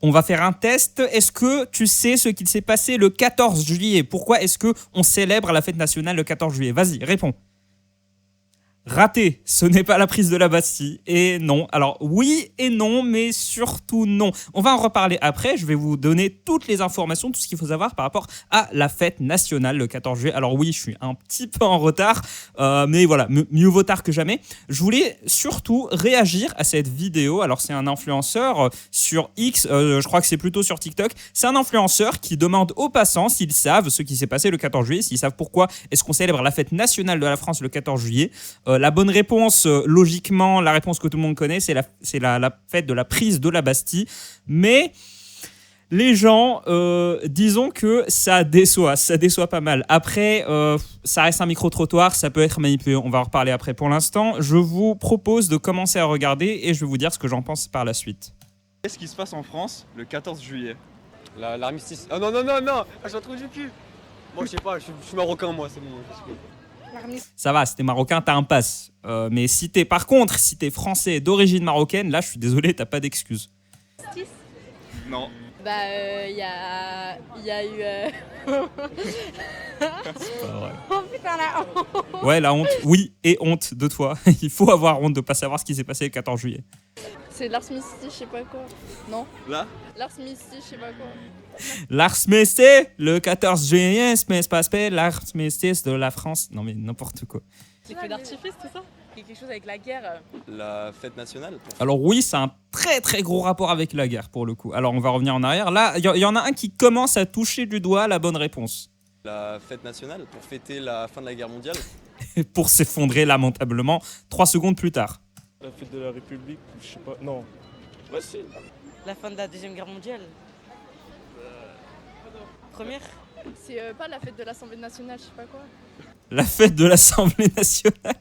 On va faire un test. Est-ce que tu sais ce qu'il s'est passé le 14 juillet? Pourquoi est-ce qu'on célèbre la fête nationale le 14 juillet? Vas-y, réponds. Raté, ce n'est pas la prise de la Bastille. Et non, alors oui et non, mais surtout non. On va en reparler après, je vais vous donner toutes les informations, tout ce qu'il faut savoir par rapport à la fête nationale le 14 juillet. Alors oui, je suis un petit peu en retard, mais voilà, mieux vaut tard que jamais. Je voulais surtout réagir à cette vidéo. Alors c'est un influenceur sur X, je crois que c'est plutôt sur TikTok. C'est un influenceur qui demande aux passants s'ils savent ce qui s'est passé le 14 juillet, s'ils savent pourquoi est-ce qu'on célèbre la fête nationale de la France le 14 juillet. La bonne réponse, logiquement, la réponse que tout le monde connaît, c'est la fête de la prise de la Bastille. Mais les gens, disons que ça déçoit pas mal. Après, ça reste un micro-trottoir, ça peut être manipulé. On va en reparler après. Pour l'instant, je vous propose de commencer à regarder et je vais vous dire ce que j'en pense par la suite. Qu'est-ce qui se passe en France le 14 juillet? L'armistice. Oh non, non, non, non, j'ai un trou du cul. Moi, je sais pas, je suis marocain, moi, c'est bon. Ça va, si t'es marocain, t'as un pass. Mais par contre, si t'es français d'origine marocaine, là, je suis désolé, t'as pas d'excuse. Non. Bah, il y a eu... C'est pas vrai. Oh putain, la honte. Ouais, la honte. Oui, et honte de toi. Il faut avoir honte de pas savoir ce qui s'est passé le 14 juillet. C'est l'armistice, je sais pas quoi. Non? Là? L'armistice, je sais pas quoi. L'armistice, le 14 juillet, se passe l'armistice de la France. Non mais n'importe quoi. C'est feu d'artifice, tout ça? Quelque chose avec la guerre. La fête nationale. Alors oui, c'est un très très gros rapport avec la guerre pour le coup. Alors on va revenir en arrière. Là, il y en a un qui commence à toucher du doigt la bonne réponse. La fête nationale pour fêter la fin de la guerre mondiale. Pour s'effondrer lamentablement 3 secondes plus tard. La fête de la République, je sais pas, non. Ouais, si. La fin de la Deuxième Guerre mondiale. Première. C'est pas la fête de l'Assemblée nationale, je sais pas quoi. La fête de l'Assemblée nationale.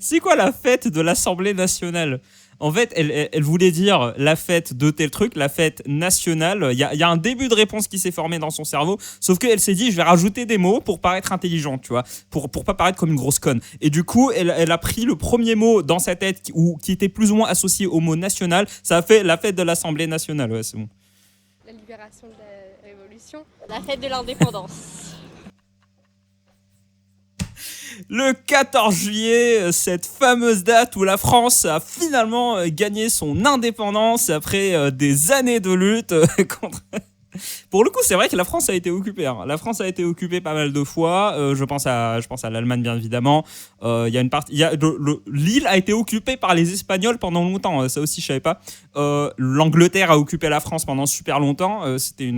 C'est quoi la fête de l'Assemblée nationale? En fait, elle voulait dire la fête de tel truc, la fête nationale. Il y a un début de réponse qui s'est formé dans son cerveau, sauf qu'elle s'est dit, je vais rajouter des mots pour paraître intelligente, tu vois, pour pas paraître comme une grosse conne. Et du coup, elle a pris le premier mot dans sa tête qui était plus ou moins associé au mot national. Ça a fait la fête de l'Assemblée nationale, ouais, c'est bon. La libération de la Révolution. La fête de l'indépendance. Le 14 juillet, cette fameuse date où la France a finalement gagné son indépendance après des années de lutte contre... Pour le coup, c'est vrai que la France a été occupée. Hein. La France a été occupée pas mal de fois. Je pense à l'Allemagne, bien évidemment. Il y a une partie, l'île a été occupée par les Espagnols pendant longtemps. Ça aussi, je savais pas. L'Angleterre a occupé la France pendant super longtemps. C'était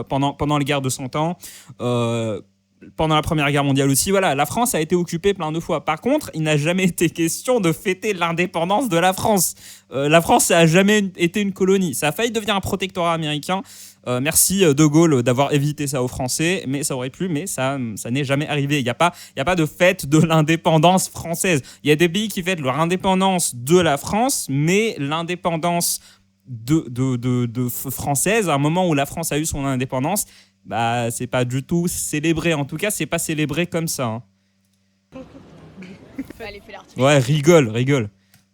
pendant les guerres de 100 ans. Pendant la Première Guerre mondiale aussi, voilà, la France a été occupée plein de fois. Par contre, il n'a jamais été question de fêter l'indépendance de la France. La France, ça n'a jamais été une colonie. Ça a failli devenir un protectorat américain. Merci De Gaulle d'avoir évité ça aux Français, mais ça aurait pu, mais ça n'est jamais arrivé. Il n'y a pas de fête de l'indépendance française. Il y a des pays qui fêtent leur indépendance de la France, mais l'indépendance de française, à un moment où la France a eu son indépendance, bah, c'est pas du tout célébré. En tout cas, c'est pas célébré comme ça. Hein. Fallait faire l'artifice. Ouais, rigole.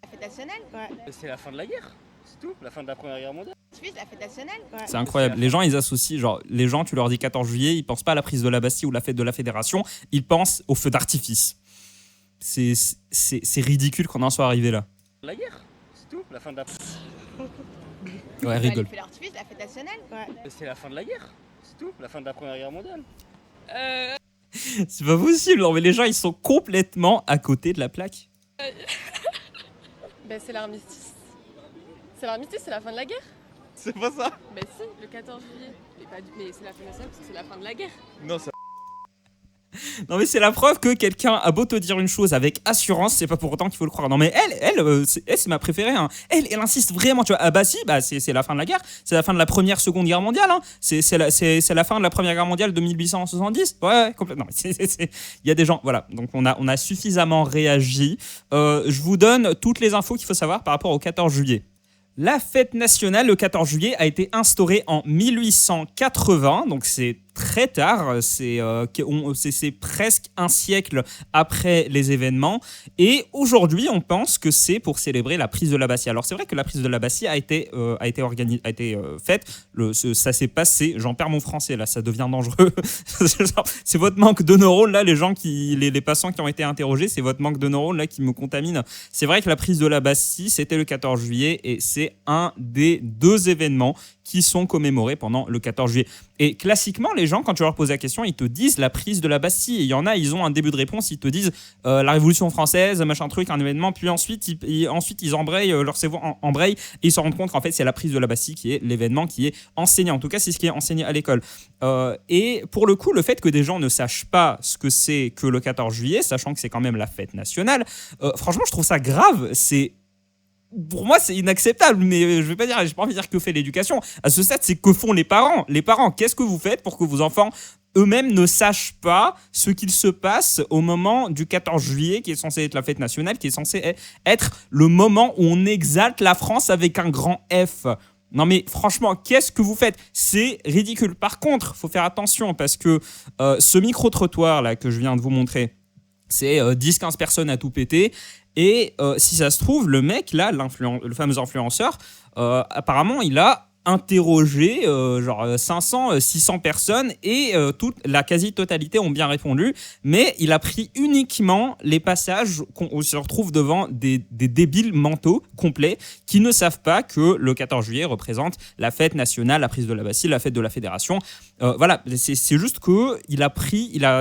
La fête nationale? Ouais. C'est la fin de la guerre, c'est tout. La fin de la Première Guerre mondiale. La fête nationale? Ouais. C'est incroyable. Les gens, ils associent, les gens, tu leur dis 14 juillet, ils pensent pas à la prise de la Bastille ou la fête de la Fédération, ils pensent au feu d'artifice. C'est ridicule qu'on en soit arrivé là. La guerre, c'est tout. La fin de la... Ouais, rigole. Fallait faire l'artifice, la fête nationale? Ouais. C'est la fin de la guerre, c'est tout. La fin de la Première Guerre mondiale. C'est pas possible, non, mais les gens, ils sont complètement à côté de la plaque. Ben, c'est l'armistice. C'est l'armistice, c'est la fin de la guerre? C'est pas ça? Ben si, le 14 juillet. Mais c'est la fête nationale parce que c'est la fin de la guerre. Non, ça... Non mais c'est la preuve que quelqu'un a beau te dire une chose avec assurance, c'est pas pour autant qu'il faut le croire. Non mais c'est ma préférée. Hein. Elle insiste vraiment. Tu vois, ah bah si, bah c'est la fin de la guerre. C'est la fin de la Seconde Guerre mondiale. Hein. C'est la fin de la Première Guerre mondiale de 1870. Ouais, complètement. Il y a des gens. Voilà. Donc on a suffisamment réagi. Je vous donne toutes les infos qu'il faut savoir par rapport au 14 juillet. La fête nationale, le 14 juillet, a été instaurée en 1880, donc c'est très tard, c'est presque un siècle après les événements, et aujourd'hui on pense que c'est pour célébrer la prise de la Bastille. Alors c'est vrai que la prise de la Bastille a été faite, ça s'est passé, j'en perds mon français là, ça devient dangereux, c'est votre manque de neurones là, les passants qui ont été interrogés, c'est votre manque de neurones là qui me contamine. C'est vrai que la prise de la Bastille c'était le 14 juillet et c'est un des 2 événements qui sont commémorés pendant le 14 juillet. Et classiquement, les gens, quand tu leur poses la question, ils te disent la prise de la Bastille. Et il y en a, ils ont un début de réponse, ils te disent la Révolution française, machin truc, un événement. Puis ensuite, ils embrayent, leur cerveau embraye, et ils se rendent compte qu'en fait, c'est la prise de la Bastille qui est l'événement qui est enseigné. En tout cas, c'est ce qui est enseigné à l'école. Et pour le coup, le fait que des gens ne sachent pas ce que c'est que le 14 juillet, sachant que c'est quand même la fête nationale, franchement, je trouve ça grave. Pour moi, c'est inacceptable, mais j'ai pas envie de dire que fait l'éducation. À ce stade, c'est que font les parents. Les parents, qu'est-ce que vous faites pour que vos enfants eux-mêmes ne sachent pas ce qu'il se passe au moment du 14 juillet, qui est censé être la fête nationale, qui est censé être le moment où on exalte la France avec un grand F. Non mais franchement, qu'est-ce que vous faites ? C'est ridicule. Par contre, faut faire attention parce que ce micro-trottoir là que je viens de vous montrer, c'est 10-15 personnes à tout péter. Et si ça se trouve, le mec, là, le fameux influenceur, apparemment, il a interrogé 500, 600 personnes et la quasi-totalité ont bien répondu. Mais il a pris uniquement les passages où on se retrouve devant des débiles mentaux complets qui ne savent pas que le 14 juillet représente la fête nationale, la prise de la Bastille, la fête de la Fédération. Voilà, c'est juste que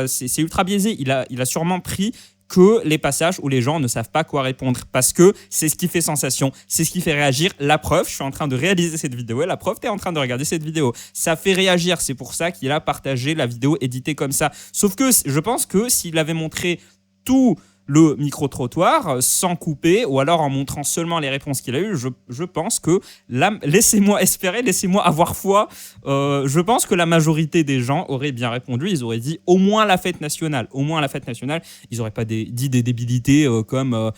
c'est ultra biaisé. Il a sûrement pris que les passages où les gens ne savent pas quoi répondre parce que c'est ce qui fait sensation, c'est ce qui fait réagir. La preuve, je suis en train de réaliser cette vidéo et la preuve, tu es en train de regarder cette vidéo. Ça fait réagir, c'est pour ça qu'il a partagé la vidéo éditée comme ça. Sauf que je pense que s'il avait montré tout le micro-trottoir sans couper ou alors en montrant seulement les réponses qu'il a eues, je pense que laissez-moi espérer, laissez-moi avoir foi, je pense que la majorité des gens auraient bien répondu, ils auraient dit au moins la fête nationale, ils n'auraient pas dit des débilités comme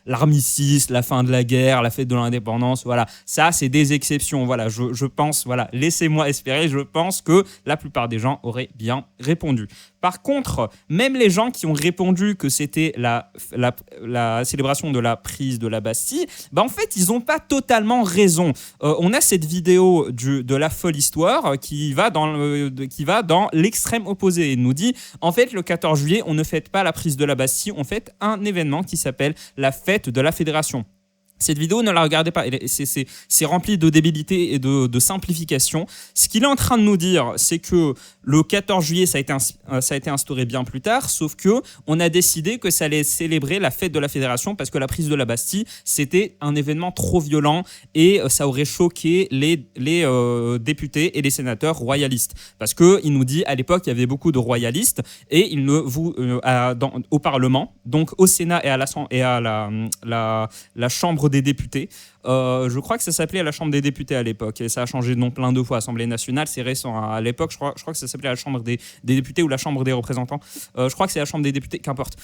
l'armistice, la fin de la guerre, la fête de l'indépendance, voilà, ça c'est des exceptions, voilà, je pense, voilà, laissez-moi espérer, je pense que la plupart des gens auraient bien répondu. Par contre, même les gens qui ont répondu que c'était la célébration de la prise de la Bastille, en fait, ils n'ont pas totalement raison. On a cette vidéo de la folle histoire qui va dans l'extrême opposé. Il nous dit, en fait, le 14 juillet, on ne fête pas la prise de la Bastille, on fête un événement qui s'appelle la fête de la Fédération. Cette vidéo, ne la regardez pas, c'est rempli de débilité et de simplification. Ce qu'il est en train de nous dire, c'est que le 14 juillet, ça a été instauré bien plus tard, sauf que on a décidé que ça allait célébrer la fête de la Fédération parce que la prise de la Bastille, c'était un événement trop violent et ça aurait choqué les députés et les sénateurs royalistes. Parce qu'il nous dit, à l'époque, il y avait beaucoup de royalistes et au Parlement, donc au Sénat et à la Chambre des députés. Je crois que ça s'appelait la Chambre des députés à l'époque et ça a changé de nom plein de fois. Assemblée nationale, c'est récent. À l'époque, je crois que ça s'appelait la Chambre des députés ou la Chambre des représentants. Je crois que c'est la Chambre des députés, qu'importe.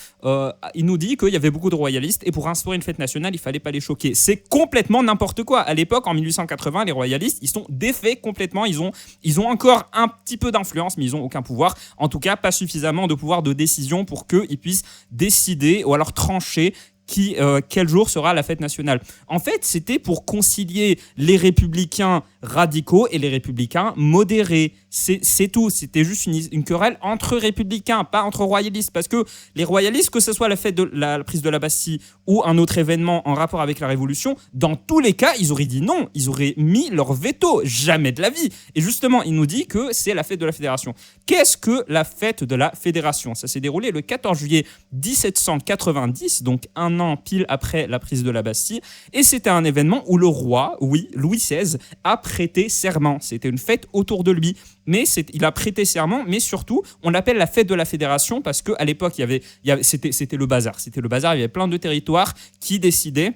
Il nous dit qu'il y avait beaucoup de royalistes et pour instaurer une fête nationale, il fallait pas les choquer. C'est complètement n'importe quoi. À l'époque, en 1880, les royalistes, ils sont défaits complètement. Ils ont encore un petit peu d'influence, mais ils ont aucun pouvoir. En tout cas, pas suffisamment de pouvoir de décision pour qu'ils puissent décider ou alors trancher quel jour sera la fête nationale. En fait, c'était pour concilier les républicains radicaux et les républicains modérés. C'est tout. C'était juste une querelle entre républicains, pas entre royalistes. Parce que les royalistes, que ce soit la fête de la prise de la Bastille ou un autre événement en rapport avec la Révolution, dans tous les cas, ils auraient dit non. Ils auraient mis leur veto. Jamais de la vie. Et justement, il nous dit que c'est la fête de la Fédération. Qu'est-ce que la fête de la Fédération ? Ça s'est déroulé le 14 juillet 1790, donc un an pile après la prise de la Bastille. Et c'était un événement où le roi, oui, Louis XVI, a prêté serment. C'était une fête autour de lui. Mais il a prêté serment, mais surtout, on l'appelle la fête de la Fédération parce qu'à l'époque, c'était le bazar. C'était le bazar, il y avait plein de territoires qui décidaient.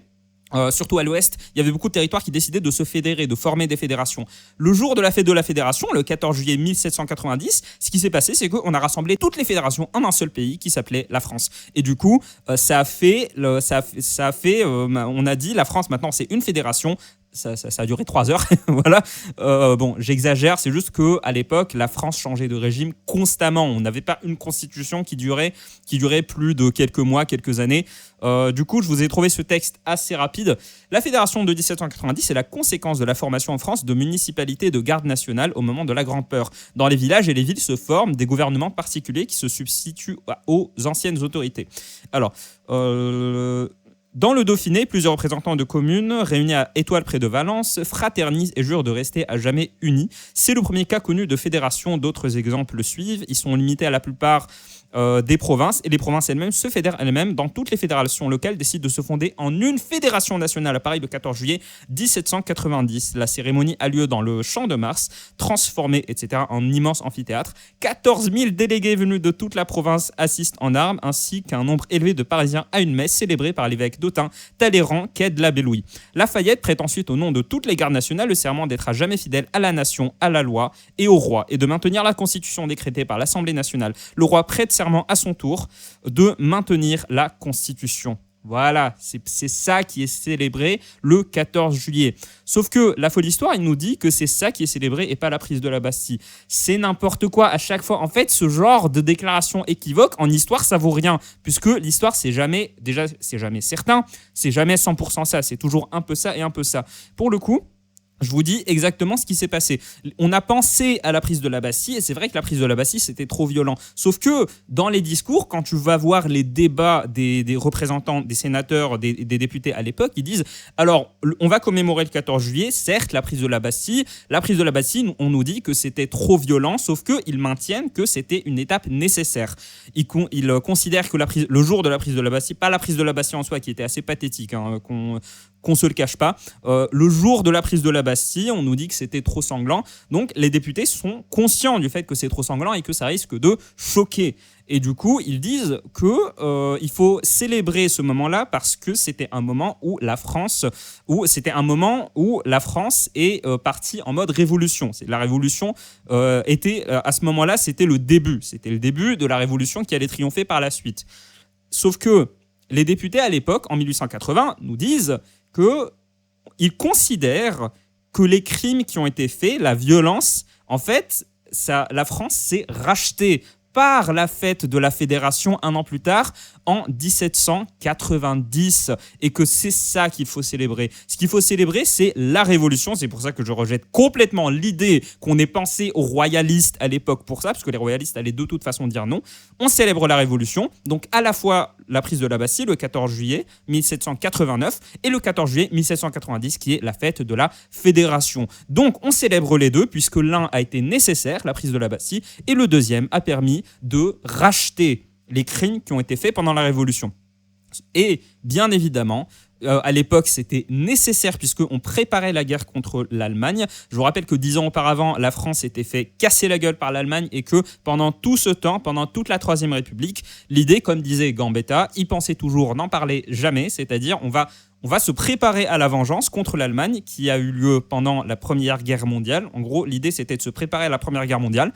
Surtout à l'ouest, il y avait beaucoup de territoires qui décidaient de se fédérer, de former des fédérations. Le jour de la fête de la Fédération, le 14 juillet 1790, ce qui s'est passé, c'est qu'on a rassemblé toutes les fédérations en un seul pays qui s'appelait la France. Et du coup, on a dit, la France maintenant c'est une fédération, ça a duré 3 heures. Voilà. Bon, j'exagère, c'est juste qu'à l'époque, la France changeait de régime constamment. On n'avait pas une constitution qui durait plus de quelques mois, quelques années. Du coup, je vous ai trouvé ce texte assez rapide. La fédération de 1790 est la conséquence de la formation en France de municipalités de garde nationale au moment de la Grande Peur. Dans les villages et les villes se forment des gouvernements particuliers qui se substituent aux anciennes autorités. Alors, dans le Dauphiné, plusieurs représentants de communes réunis à Étoile près de Valence fraternisent et jurent de rester à jamais unis. C'est le premier cas connu de fédération, d'autres exemples suivent. Ils sont limités à la plupart des provinces et les provinces elles-mêmes se fédèrent elles-mêmes. Dans toutes les fédérations locales décident de se fonder en une fédération nationale à Paris le 14 juillet 1790. La cérémonie a lieu dans le Champ de Mars, transformé, etc., en immense amphithéâtre. 14 000 délégués venus de toute la province assistent en armes, ainsi qu'un nombre élevé de Parisiens à une messe célébrée par l'évêque d'Autun, Talleyrand, quai de l'Abbé Louis. Lafayette prête ensuite au nom de toutes les gardes nationales le serment d'être à jamais fidèle à la nation, à la loi et au roi, et de maintenir la constitution décrétée par l'Assemblée nationale. Le roi prête serment à son tour de maintenir la constitution. Voilà, c'est ça qui est célébré le 14 juillet. Sauf que la folle histoire, il nous dit que c'est ça qui est célébré et pas la prise de la Bastille. C'est n'importe quoi à chaque fois. En fait, ce genre de déclaration équivoque, en histoire, ça vaut rien. Puisque l'histoire, c'est jamais certain, c'est jamais 100% ça. C'est toujours un peu ça et un peu ça. Pour le coup, je vous dis exactement ce qui s'est passé. On a pensé à la prise de la Bastille, et c'est vrai que la prise de la Bastille, c'était trop violent. Sauf que dans les discours, quand tu vas voir les débats des représentants, des sénateurs, des députés à l'époque, ils disent « Alors, on va commémorer le 14 juillet, certes, la prise de la Bastille, on nous dit que c'était trop violent, sauf qu'ils maintiennent que c'était une étape nécessaire. » Ils considèrent que le jour de la prise de la Bastille, pas la prise de la Bastille en soi, qui était assez pathétique, hein, qu'on se le cache pas, le jour de la prise de la Bastille, on nous dit que c'était trop sanglant. Donc les députés sont conscients du fait que c'est trop sanglant et que ça risque de choquer. Et du coup, ils disent que il faut célébrer ce moment-là parce que c'était un moment où la France est partie en mode révolution. La révolution était à ce moment-là, c'était le début de la révolution qui allait triompher par la suite. Sauf que les députés à l'époque, en 1880, nous disent qu'ils considèrent que les crimes qui ont été faits, la violence, en fait, la France s'est rachetée par la fête de la Fédération un an plus tard, en 1790, et que c'est ça qu'il faut célébrer. Ce qu'il faut célébrer, c'est la Révolution. C'est pour ça que je rejette complètement l'idée qu'on ait pensé aux royalistes à l'époque pour ça, parce que les royalistes allaient de toute façon dire non. On célèbre la Révolution, donc à la fois la prise de la Bastille, le 14 juillet 1789, et le 14 juillet 1790, qui est la fête de la Fédération. Donc on célèbre les deux, puisque l'un a été nécessaire, la prise de la Bastille, et le deuxième a permis de racheter les crimes qui ont été faits pendant la Révolution. Et bien évidemment, à l'époque, c'était nécessaire puisqu'on préparait la guerre contre l'Allemagne. Je vous rappelle que 10 ans auparavant, la France s'était fait casser la gueule par l'Allemagne et que pendant tout ce temps, pendant toute la Troisième République, l'idée, comme disait Gambetta, il pensait toujours n'en parler jamais, c'est-à-dire on va se préparer à la vengeance contre l'Allemagne qui a eu lieu pendant la Première Guerre mondiale. En gros, l'idée, c'était de se préparer à la Première Guerre mondiale.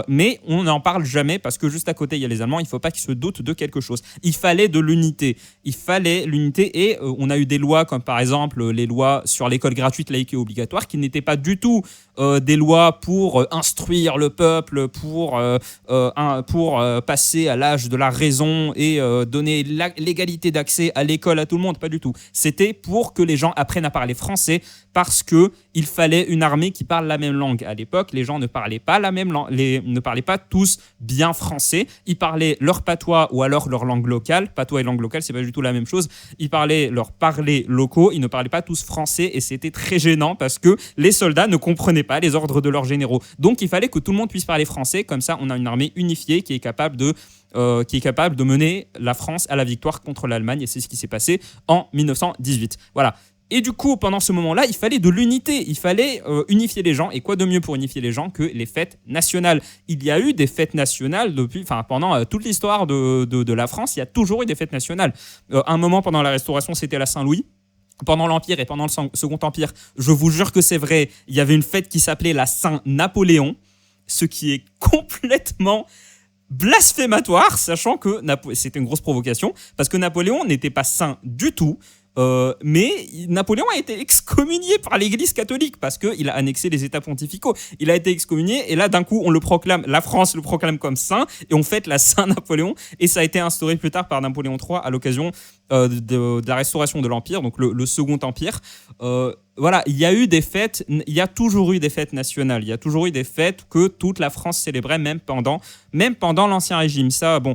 Mais on n'en parle jamais parce que juste à côté il y a les Allemands, il ne faut pas qu'ils se doutent de quelque chose. Il fallait de l'unité. Et on a eu des lois comme par exemple les lois sur l'école gratuite, laïque et obligatoire qui n'étaient pas du tout des lois pour instruire le peuple, pour passer à l'âge de la raison et donner l'égalité d'accès à l'école à tout le monde, pas du tout. C'était pour que les gens apprennent à parler français parce qu'il fallait une armée qui parle la même langue. À l'époque, les gens ne parlaient pas la même langue, ne parlaient pas tous bien français. Ils parlaient leur patois ou alors leur langue locale. Patois et langue locale, c'est pas du tout la même chose. Ils parlaient leur parler locaux. Ils ne parlaient pas tous français et c'était très gênant parce que les soldats ne comprenaient pas les ordres de leurs généraux. Donc, il fallait que tout le monde puisse parler français. Comme ça, on a une armée unifiée qui est capable de mener la France à la victoire contre l'Allemagne. Et c'est ce qui s'est passé en 1918. Voilà. Et du coup, pendant ce moment-là, il fallait de l'unité. Il fallait unifier les gens. Et quoi de mieux pour unifier les gens que les fêtes nationales ? Il y a eu des fêtes nationales pendant toute l'histoire de la France. Il y a toujours eu des fêtes nationales. Un moment, pendant la Restauration, c'était la Saint-Louis. Pendant l'Empire et pendant le Second Empire, je vous jure que c'est vrai, il y avait une fête qui s'appelait la Saint-Napoléon, ce qui est complètement blasphématoire, sachant que c'était une grosse provocation, parce que Napoléon n'était pas saint du tout. Mais Napoléon a été excommunié par l'Église catholique parce qu'il a annexé les États pontificaux. Il a été excommunié et là d'un coup on le proclame, la France le proclame comme saint et on fête la Saint-Napoléon et ça a été instauré plus tard par Napoléon III à l'occasion de la restauration de l'Empire, donc le Second Empire. Voilà, il y a eu des fêtes, il y a toujours eu des fêtes nationales, il y a toujours eu des fêtes que toute la France célébrait même pendant l'Ancien Régime. Ça, bon,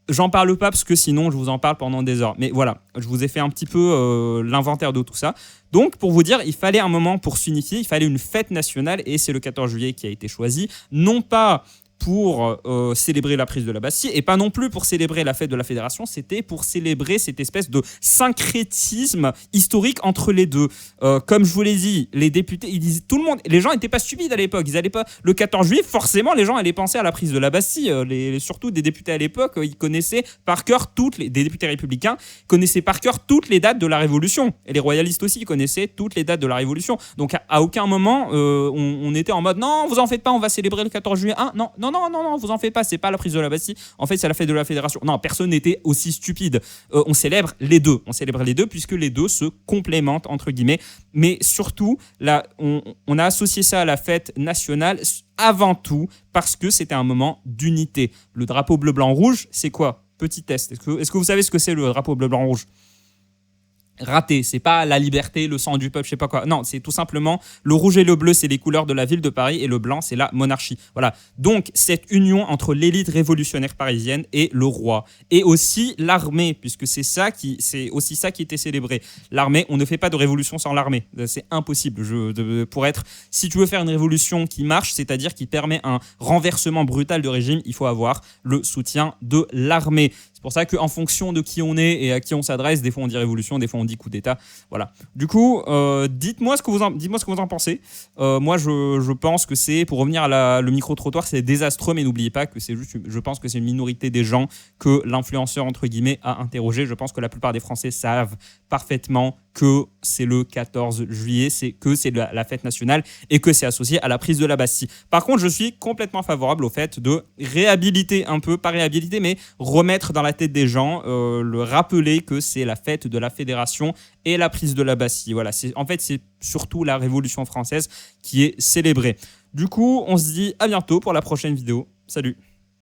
j'en parle pas parce que sinon je vous en parle pendant des heures. Mais voilà, je vous ai fait un petit peu l'inventaire de tout ça. Donc pour vous dire, il fallait un moment pour s'unifier, il fallait une fête nationale et c'est le 14 juillet qui a été choisi. Non pas pour célébrer la prise de la Bastille et pas non plus pour célébrer la fête de la Fédération, c'était pour célébrer cette espèce de syncrétisme historique entre les deux. Comme je vous l'ai dit, les députés, ils disaient, tout le monde, les gens n'étaient pas stupides à l'époque, ils allaient pas, le 14 juillet, forcément les gens allaient penser à la prise de la Bastille, surtout des députés à l'époque, ils connaissaient par cœur des députés républicains connaissaient par cœur toutes les dates de la Révolution, et les royalistes aussi connaissaient toutes les dates de la Révolution, donc à aucun moment on était en mode non, vous en faites pas, on va célébrer le 14 juillet, hein, non, vous en faites pas, c'est pas la prise de la Bastille, en fait c'est la fête de la Fédération. Non, personne n'était aussi stupide. On célèbre les deux, puisque les deux se complémentent entre guillemets, mais surtout là, on a associé ça à la fête nationale avant tout parce que c'était un moment d'unité. Le drapeau bleu blanc rouge, c'est quoi? Petit test. Est-ce que vous savez ce que c'est le drapeau bleu blanc rouge? Raté, c'est pas la liberté, le sang du peuple, je sais pas quoi. Non, c'est tout simplement le rouge et le bleu, c'est les couleurs de la ville de Paris et le blanc, c'est la monarchie. Voilà. Donc cette union entre l'élite révolutionnaire parisienne et le roi et aussi l'armée, puisque c'est aussi ça qui était célébré. L'armée, on ne fait pas de révolution sans l'armée, c'est impossible. Si tu veux faire une révolution qui marche, c'est-à-dire qui permet un renversement brutal de régime, il faut avoir le soutien de l'armée. C'est pour ça qu'en fonction de qui on est et à qui on s'adresse, des fois on dit révolution, des fois on dit coup d'État. Voilà. Du coup, dites-moi ce que vous en pensez. Moi, je pense que c'est, pour revenir à le micro-trottoir, c'est désastreux, mais n'oubliez pas que je pense que c'est une minorité des gens que l'influenceur, entre guillemets, a interrogé. Je pense que la plupart des Français savent parfaitement que c'est le 14 juillet, c'est la fête nationale et que c'est associé à la prise de la Bastille. Par contre, je suis complètement favorable au fait de réhabiliter un peu, pas réhabiliter, mais remettre dans la tête des gens, le rappeler que c'est la fête de la Fédération et la prise de la Bastille. Voilà, c'est surtout la Révolution française qui est célébrée. Du coup, on se dit à bientôt pour la prochaine vidéo. Salut!